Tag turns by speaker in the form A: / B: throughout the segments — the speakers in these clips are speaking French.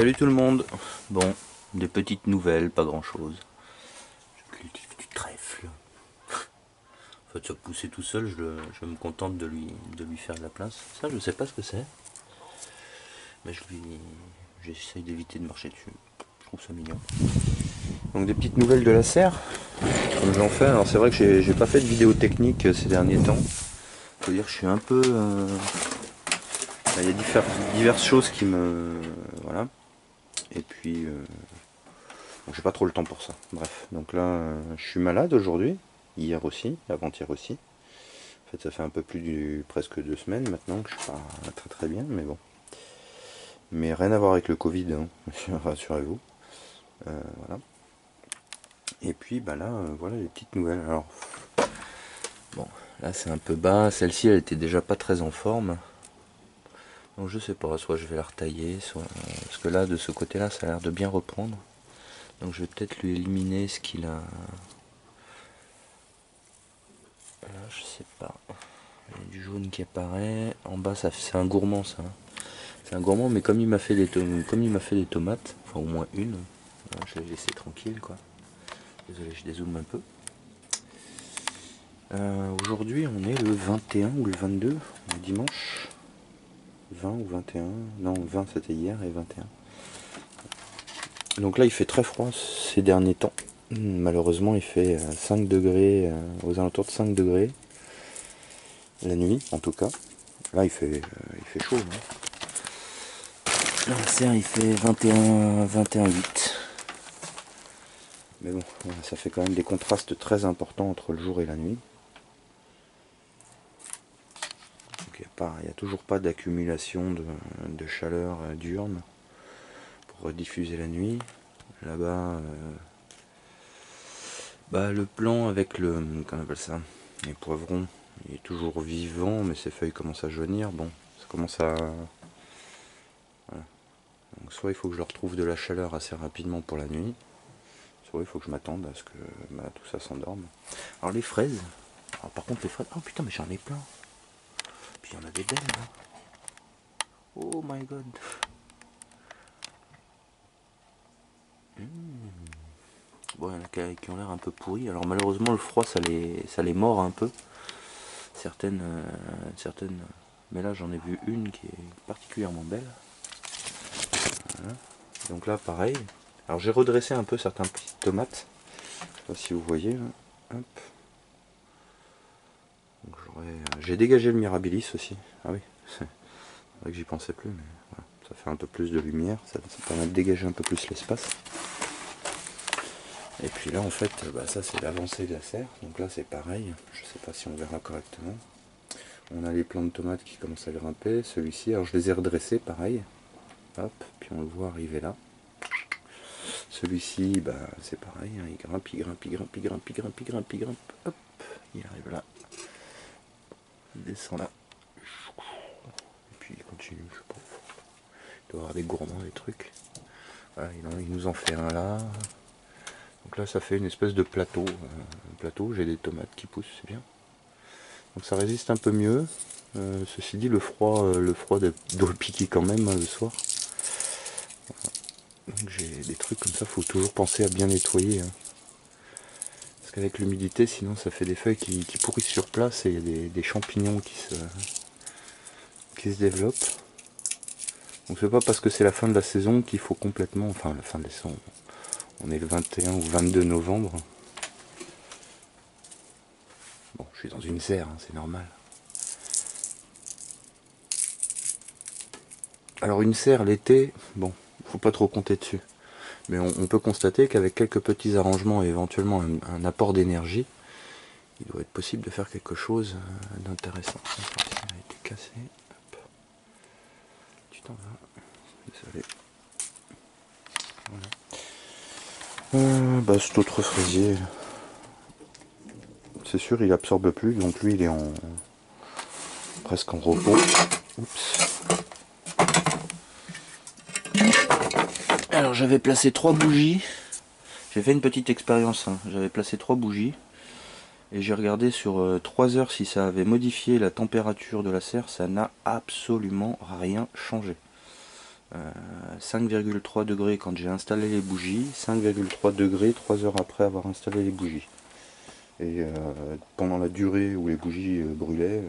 A: Salut tout le monde. Bon, des petites nouvelles, pas grand chose. Je cultive du trèfle. En fait, ça poussait tout seul, je me contente de lui faire de la place. Ça, je sais pas ce que c'est. Mais j'essaye d'éviter de marcher dessus. Je trouve ça mignon. Donc des petites nouvelles de la serre, comme j'en fais. Alors c'est vrai que j'ai pas fait de vidéo technique ces derniers temps. Faut dire que je suis un peu... Il y a diverses choses qui me... Voilà. Et puis... Donc j'ai pas trop le temps pour ça. Bref, donc là, je suis malade aujourd'hui, hier aussi, avant-hier aussi. En fait, ça fait un peu plus presque 2 semaines maintenant que je suis pas très bien, mais bon. Mais rien à voir avec le Covid, hein, rassurez-vous. Voilà. Et puis, bah là, voilà les petites nouvelles. Alors, bon, là c'est un peu bas. Celle-ci, elle était déjà pas très en forme. Donc je sais pas, soit je vais la retailler, soit... Parce que là, de ce côté-là, ça a l'air de bien reprendre. Donc je vais peut-être lui éliminer ce qu'il a... Là, je sais pas. Il y a du jaune qui apparaît. En bas, c'est un gourmand, ça. C'est un gourmand, mais comme il m'a fait des tomates, enfin au moins une, je l'ai laissé tranquille, quoi. Désolé, je dézoome un peu. Aujourd'hui, on est le 21 ou le 22, le dimanche. 20 ou 21. Non, 20 c'était hier et 21. Donc là, il fait très froid ces derniers temps. Malheureusement, il fait 5 degrés, aux alentours de 5 degrés. La nuit, en tout cas. Là, il fait chaud. Hein. Là, la serre, il fait 21,8. Mais bon, ça fait quand même des contrastes très importants entre le jour et la nuit. Donc, il n'y a toujours pas d'accumulation de chaleur diurne pour diffuser la nuit. Là-bas, bah, le plan avec comment on appelle ça, les poivrons, il est toujours vivant, mais ses feuilles commencent à jaunir. Bon, ça commence à... Voilà. Donc, soit il faut que je leur trouve de la chaleur assez rapidement pour la nuit, soit il faut que je m'attende à ce que tout ça s'endorme. Alors les fraises, alors, par contre les fraises, oh putain mais j'en ai plein. Puis il y en a des belles là. Oh my god. Bon, il y en a qui ont l'air un peu pourris. Alors malheureusement le froid ça les mord un peu. Certaines, mais là j'en ai vu une qui est particulièrement belle. Voilà. Donc là pareil. Alors j'ai redressé un peu certaines petites tomates. Je sais pas si vous voyez. Là. Hop. J'ai dégagé le mirabilis aussi. Ah oui, c'est vrai que j'y pensais plus, mais voilà. Ça fait un peu plus de lumière, ça permet de dégager un peu plus l'espace. Et puis là en fait, bah, ça c'est l'avancée de la serre, donc là c'est pareil, je sais pas si on verra correctement. On a les plants de tomates qui commencent à grimper, celui-ci, alors je les ai redressés pareil, hop, puis on le voit arriver là. Celui-ci, bah, c'est pareil, hein, il grimpe, il grimpe, il grimpe, il grimpe, il grimpe, il grimpe, il grimpe, hop, il arrive là. Il descend là. Et puis il continue, je sais pas. Il doit y avoir des gourmands, des trucs. Voilà, il nous en fait un là. Donc là ça fait une espèce de plateau. J'ai des tomates qui poussent, c'est bien. Donc ça résiste un peu mieux. Ceci dit, le froid doit piquer quand même hein, le soir. Donc j'ai des trucs comme ça, faut toujours penser à bien nettoyer. Hein. Parce qu'avec l'humidité, sinon ça fait des feuilles qui pourrissent sur place et il y a des champignons qui se développent. Donc c'est pas parce que c'est la fin de la saison qu'il faut complètement... Enfin la fin de la saison, on est le 21 ou 22 novembre. Bon, je suis dans une serre, hein, c'est normal. Alors une serre l'été, bon, faut pas trop compter dessus. Mais on peut constater qu'avec quelques petits arrangements et éventuellement un apport d'énergie, il doit être possible de faire quelque chose d'intéressant. Elle a été cassée. Hop. Tu t'en vas. Désolé. Voilà. Bah, cet autre fraisier, c'est sûr, il absorbe plus, donc lui il est presque en repos. Oups. Alors j'avais placé 3 bougies. J'ai fait une petite expérience. Hein. J'avais placé 3 bougies. Et j'ai regardé sur 3 heures si ça avait modifié la température de la serre. Ça n'a absolument rien changé. 5,3 degrés quand j'ai installé les bougies, 5,3 degrés 3 heures après avoir installé les bougies. Et pendant la durée où les bougies brûlaient,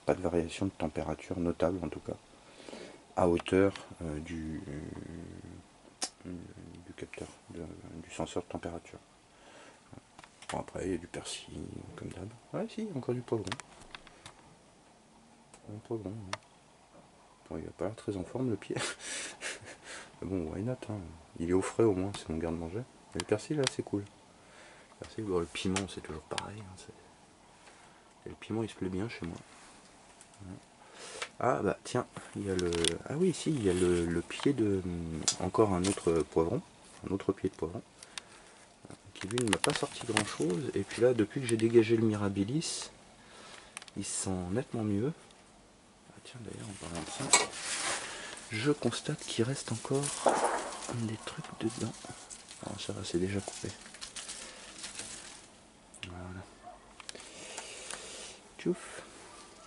A: pas de variation de température notable en tout cas, à hauteur du capteur, du senseur de température. Bon, après il y a du persil comme d'hab. Ouais, si, encore du poivron. Un poivron, ouais. Bon, il va pas l'air très en forme le pied. Mais bon, why not, hein. Il est au frais au moins, c'est mon garde-manger. Et le persil là, c'est cool. Le persil, bon, le piment, c'est toujours pareil. Hein, et le piment, il se plaît bien chez moi. Ah bah tiens, il y a le. Ah oui, si, il y a le pied de. Encore un autre poivron. Un autre pied de poivron. Qui lui ne m'a pas sorti grand chose. Et puis là, depuis que j'ai dégagé le Mirabilis, il sent nettement mieux. Ah tiens, d'ailleurs, en parlant de ça, je constate qu'il reste encore des trucs dedans. Alors ça va, c'est déjà coupé. Voilà. Tchouf.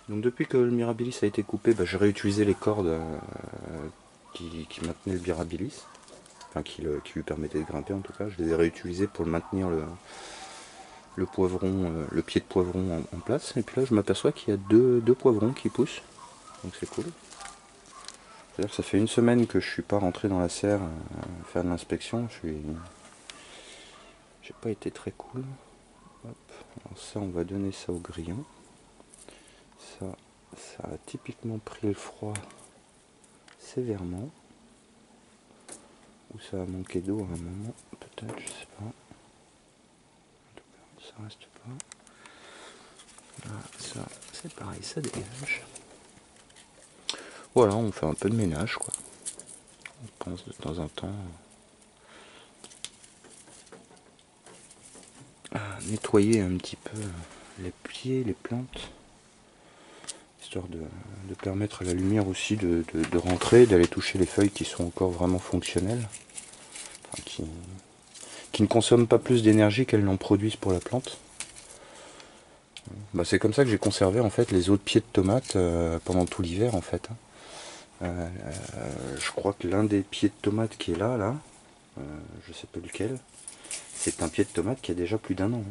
A: Donc depuis que le Mirabilis a été coupé, bah, j'ai réutilisé les cordes qui maintenaient le Mirabilis. Enfin qui lui permettaient de grimper en tout cas. Je les ai réutilisées pour maintenir le poivron, le pied de poivron en place. Et puis là je m'aperçois qu'il y a deux poivrons qui poussent. Donc c'est cool. C'est-à-dire que ça fait une semaine que je suis pas rentré dans la serre faire de l'inspection. J'ai pas été très cool. Hop. Alors ça on va donner ça au grillon. Ça a typiquement pris le froid sévèrement. Ou ça a manqué d'eau à un moment, peut-être, je sais pas. En tout cas, ça reste pas. Là, ça, c'est pareil, ça dégage. Voilà, on fait un peu de ménage, quoi. On pense de temps en temps à nettoyer un petit peu les pieds, les plantes. Histoire de permettre à la lumière aussi de rentrer, d'aller toucher les feuilles qui sont encore vraiment fonctionnelles. Enfin, qui ne consomment pas plus d'énergie qu'elles n'en produisent pour la plante. Bah, c'est comme ça que j'ai conservé en fait les autres pieds de tomates pendant tout l'hiver en fait. Je crois que l'un des pieds de tomates qui est là, je sais pas lequel, c'est un pied de tomate qui a déjà plus d'1 an.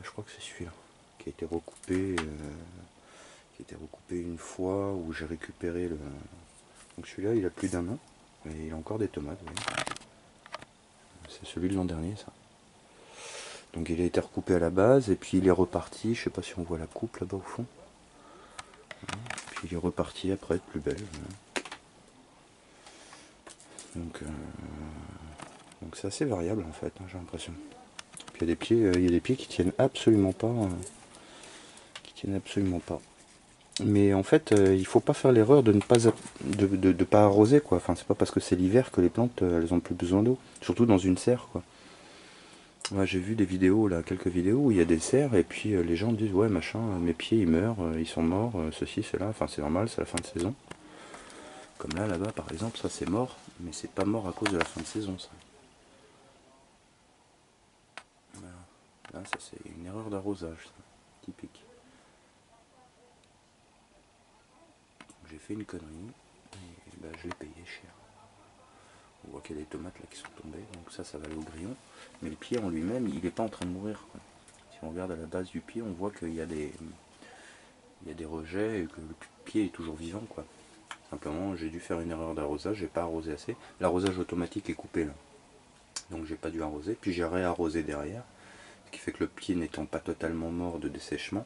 A: Je crois que c'est celui-là qui a été recoupé, une fois où j'ai récupéré le. Donc celui-là il a plus d'1 an et il a encore des tomates. Oui. C'est celui de l'an dernier ça. Donc il a été recoupé à la base et puis il est reparti, je sais pas si on voit la coupe là-bas au fond. Puis il est reparti après être plus belle. Donc c'est assez variable en fait, hein, j'ai l'impression. Puis il y a des pieds qui tiennent absolument pas. Mais en fait, il faut pas faire l'erreur de ne pas pas arroser quoi. Enfin, c'est pas parce que c'est l'hiver que les plantes elles ont plus besoin d'eau. Surtout dans une serre quoi. Ouais, j'ai vu des vidéos là, quelques vidéos où il y a des serres et puis les gens disent ouais machin, mes pieds ils meurent, ils sont morts, ceci, cela. Enfin c'est normal, c'est la fin de saison. Comme là-bas par exemple, ça c'est mort, mais c'est pas mort à cause de la fin de saison ça. Voilà. Là ça c'est une erreur d'arrosage, ça. Typique. J'ai fait une connerie et bah, je l'ai payé cher. On voit qu'il y a des tomates là qui sont tombées, donc ça va aller au grillon. Mais le pied en lui-même, il n'est pas en train de mourir, quoi. Si on regarde à la base du pied, on voit qu'il y a des rejets et que le pied est toujours vivant, quoi. Simplement, j'ai dû faire une erreur d'arrosage, j'ai pas arrosé assez. L'arrosage automatique est coupé là, donc j'ai pas dû arroser. Puis j'ai réarrosé derrière, ce qui fait que le pied n'étant pas totalement mort de dessèchement,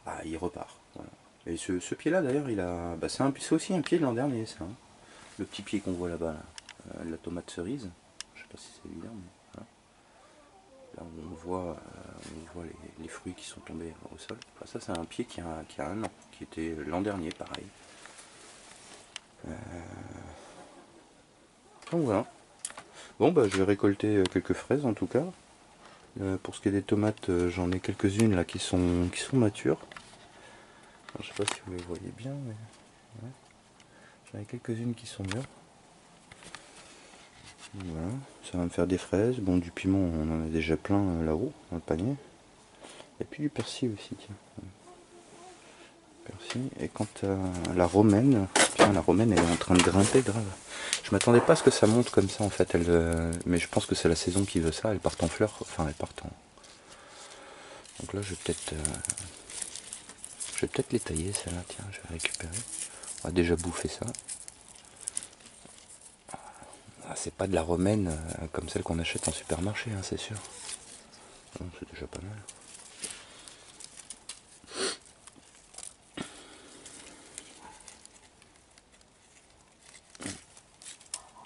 A: bah, il repart. Voilà. Et ce pied là d'ailleurs, bah, c'est aussi un pied de l'an dernier, ça. Hein. Le petit pied qu'on voit là-bas, là. La tomate cerise. Je sais pas si c'est évident, mais voilà. Là on voit les fruits qui sont tombés au sol. Enfin, ça c'est un pied qui a 1 an, qui était l'an dernier, pareil. Donc voilà. Bon bah je vais récolter quelques fraises en tout cas. Pour ce qui est des tomates, j'en ai quelques-unes là qui sont matures. Alors, je sais pas si vous les voyez bien, mais ouais. J'en ai quelques-unes qui sont mûres. Voilà, ça va me faire des fraises. Bon, du piment, on en a déjà plein là-haut, dans le panier. Et puis du persil aussi, tiens. Persil. Et quant à la romaine, Putain, la romaine elle est en train de grimper grave. Je m'attendais pas à ce que ça monte comme ça en fait. Mais je pense que c'est la saison qui veut ça. Elles partent en fleurs. Enfin elles partent en... Donc là je vais peut-être les tailler celle-là. Tiens, je vais récupérer. On va déjà bouffer ça. Ah, c'est pas de la romaine comme celle qu'on achète en supermarché, hein, c'est sûr. C'est déjà pas mal.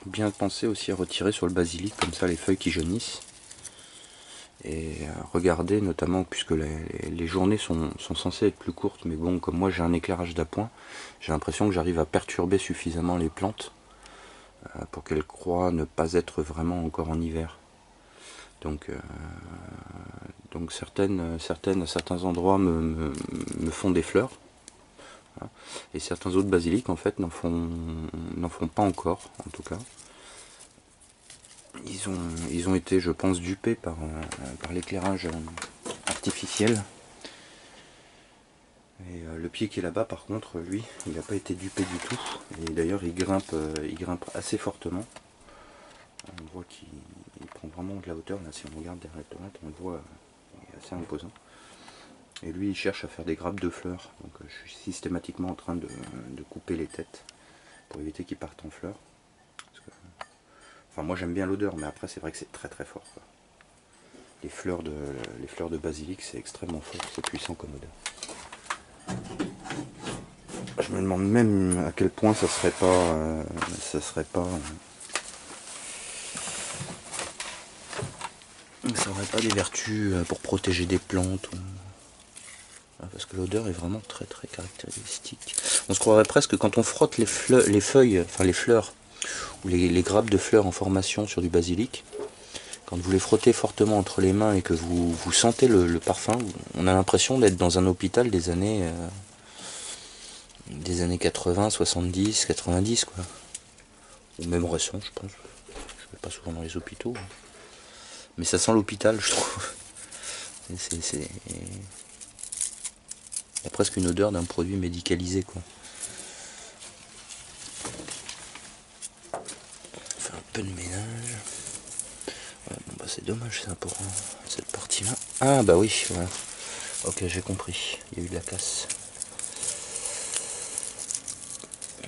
A: Bien penser aussi à retirer sur le basilic comme ça les feuilles qui jaunissent. Et regarder notamment, puisque les journées sont censées être plus courtes, mais bon, comme moi j'ai un éclairage d'appoint, j'ai l'impression que j'arrive à perturber suffisamment les plantes pour qu'elles croient ne pas être vraiment encore en hiver. Donc certains endroits me font des fleurs, hein, et certains autres basiliques en fait n'en font pas encore, en tout cas. Ils ont été, je pense, dupés par l'éclairage artificiel. Et le pied qui est là-bas, par contre, lui, il n'a pas été dupé du tout. Et d'ailleurs, il grimpe assez fortement. On voit qu'il prend vraiment de la hauteur. Là, si on regarde derrière la tomate, on le voit, il est assez imposant. Et lui, il cherche à faire des grappes de fleurs. Donc, je suis systématiquement en train de couper les têtes pour éviter qu'ils partent en fleurs. Enfin, moi, j'aime bien l'odeur, mais après, c'est vrai que c'est très très fort, quoi. Les fleurs de basilic, c'est extrêmement fort, c'est puissant comme odeur. Je me demande même à quel point ça serait pas, ça aurait pas des vertus pour protéger des plantes. Parce que l'odeur est vraiment très très caractéristique. On se croirait presque quand on frotte les feuilles, enfin les fleurs, ou les grappes de fleurs en formation sur du basilic. Quand vous les frottez fortement entre les mains et que vous sentez le parfum, on a l'impression d'être dans un hôpital des années 80, 70, 90, quoi. Ou même récent, je pense. Je vais pas souvent dans les hôpitaux. Mais ça sent l'hôpital, je trouve. Il y a presque une odeur d'un produit médicalisé, quoi. On fait un peu de ménage. Ouais, bon bah c'est dommage ça pour cette partie là. Ah bah oui, voilà. Ok, j'ai compris. Il y a eu de la casse.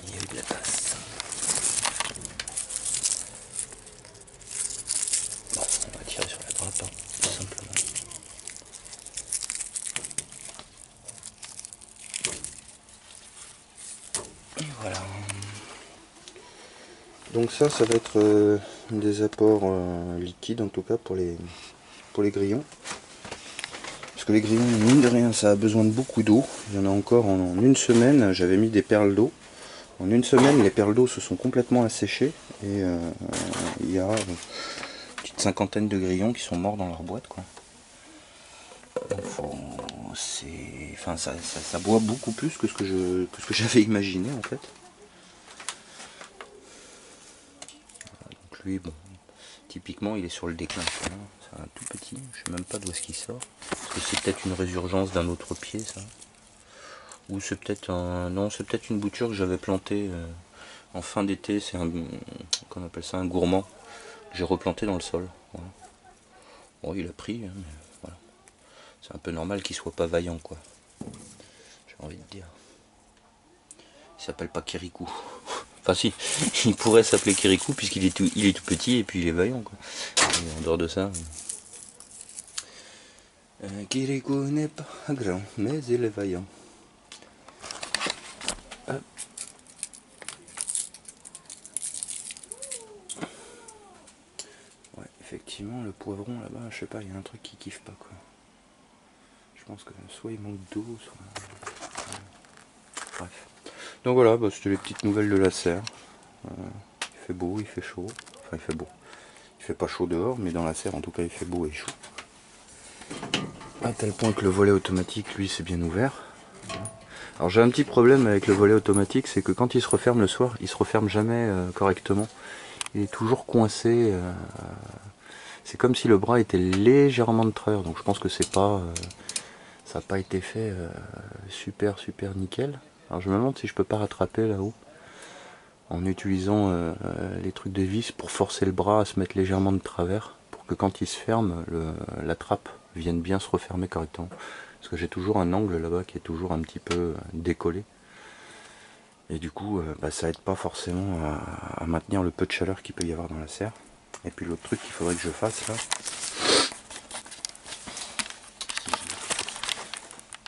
A: Il y a eu de la casse. Bon, on va tirer sur la grappe, hein, tout simplement. Et voilà. Donc ça va être des apports liquides en tout cas pour les grillons. Parce que les grillons, mine de rien, ça a besoin de beaucoup d'eau. Il y en a encore en une semaine, j'avais mis des perles d'eau. En une semaine, les perles d'eau se sont complètement asséchées. Et il y a une petite cinquantaine de grillons qui sont morts dans leur boîte, quoi. Enfin, ça boit beaucoup plus que ce que j'avais imaginé en fait. Donc lui, bon, typiquement, il est sur le déclin. C'est un tout petit, je sais même pas d'où est-ce qu'il sort. Est-ce que c'est peut-être une résurgence d'un autre pied, ça? Ou c'est peut-être non, c'est peut-être une bouture que j'avais plantée en fin d'été. C'est qu'on appelle ça un gourmand. J'ai replanté dans le sol. Voilà. Bon, il a pris, hein, mais voilà. C'est un peu normal qu'il soit pas vaillant, quoi. J'ai envie de dire. Il s'appelle pas Kirikou. Enfin si, il pourrait s'appeler Kirikou puisqu'il est tout petit et puis il est vaillant, quoi. Et en dehors de ça... Kirikou n'est pas grand, mais il est vaillant. Hop. Ouais, effectivement, le poivron là-bas, je sais pas, il y a un truc qui kiffe pas, quoi. Je pense que soit il manque d'eau, soit... Bref. Donc voilà, bah, c'était les petites nouvelles de la serre. Il fait beau, il fait chaud. Enfin, il fait beau. Il fait pas chaud dehors, mais dans la serre, en tout cas, il fait beau et chaud. À tel point que le volet automatique, lui, c'est bien ouvert. Alors j'ai un petit problème avec le volet automatique, c'est que quand il se referme le soir, il se referme jamais correctement. Il est toujours coincé. C'est comme si le bras était légèrement de travers. Donc je pense que c'est pas, ça n'a pas été fait super nickel. Alors je me demande si je peux pas rattraper là-haut. en utilisant les trucs de vis pour forcer le bras à se mettre légèrement de travers, pour que quand il se ferme, la trappe vienne bien se refermer correctement. Parce que j'ai toujours un angle là-bas qui est toujours un petit peu décollé. Et du coup, ça aide pas forcément à maintenir le peu de chaleur qu'il peut y avoir dans la serre. Et puis l'autre truc qu'il faudrait que je fasse là,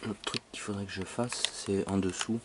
A: l'autre truc qu'il faudrait que je fasse, c'est en dessous.